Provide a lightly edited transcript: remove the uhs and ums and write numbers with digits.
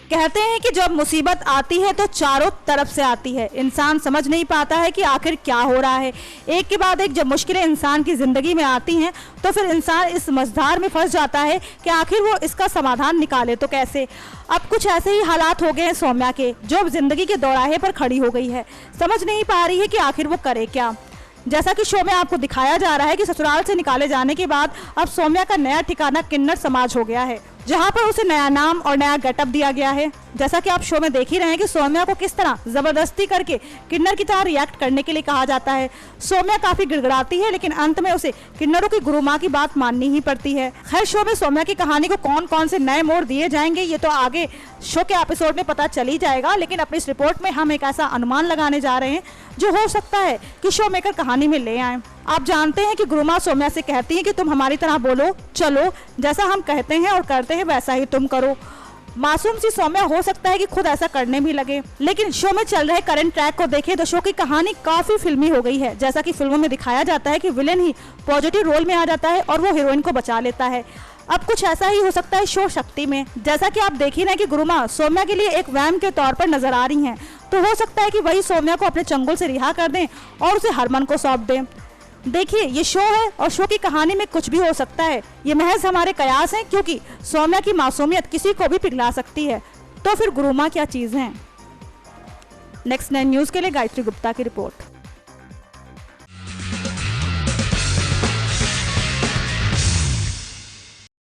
कहते हैं कि जब मुसीबत आती है तो चारों तरफ से आती है। इंसान समझ नहीं पाता है कि आखिर क्या हो रहा है। एक के बाद एक जब मुश्किलें इंसान की ज़िंदगी में आती हैं तो फिर इंसान इस मझधार में फंस जाता है कि आखिर वो इसका समाधान निकाले तो कैसे। अब कुछ ऐसे ही हालात हो गए हैं सौम्या के, जो अब ज़िंदगी के दौराहे पर खड़ी हो गई है। समझ नहीं पा रही है कि आखिर वो करे क्या। जैसा कि शो में आपको दिखाया जा रहा है कि ससुराल से निकाले जाने के बाद अब सौम्या का नया ठिकाना किन्नर समाज हो गया है, जहां पर उसे नया नाम और नया गेटअप दिया गया है। जैसा कि आप शो में देख ही रहे हैं कि सौम्या को किस तरह जबरदस्ती करके किन्नर की तरह रिएक्ट करने के लिए कहा जाता है। सौम्या काफी गिड़गिड़ाती है, लेकिन अंत में उसे किन्नरों की गुरु माँ की बात माननी ही पड़ती है। खैर, शो में सौम्या की कहानी को कौन कौन से नए मोड़ दिए जाएंगे ये तो आगे शो के एपिसोड में पता चल ही जाएगा, लेकिन अपनी इस रिपोर्ट में हम एक ऐसा अनुमान लगाने जा रहे हैं जो हो सकता है कि शो मेकर कहानी में ले आए। आप जानते हैं कि गुरुमा सौम्या से कहती हैं कि तुम हमारी तरह बोलो, चलो, जैसा हम कहते हैं और करते हैं वैसा ही तुम करो। मासूम सी सौम्या हो सकता है कि खुद ऐसा करने भी लगे, लेकिन शो में चल रहे करंट ट्रैक को देखें तो शो की कहानी काफी फिल्मी हो गई है। जैसा कि फिल्मों में दिखाया जाता है कि विलेन ही पॉजिटिव रोल में आ जाता है और वो हीरोइन को बचा लेता है। अब कुछ ऐसा ही हो सकता है शो शक्ति में। जैसा कि आप देख ही रहे हैं कि गुरुमा सौम्या के लिए एक वैम के तौर पर नजर आ रही हैं, तो हो सकता है कि वही सौम्या को अपने चंगुल से रिहा कर दें और उसे हरमन को सौंप दें। देखिए, ये शो है और शो की कहानी में कुछ भी हो सकता है। ये महज हमारे कयास हैं, क्योंकि सौम्या की मासूमियत किसी को भी पिघला सकती है। तो फिर गुरुमा क्या चीज़ है। नेक्स्ट 9 न्यूज़ के लिए गायत्री गुप्ता की रिपोर्ट।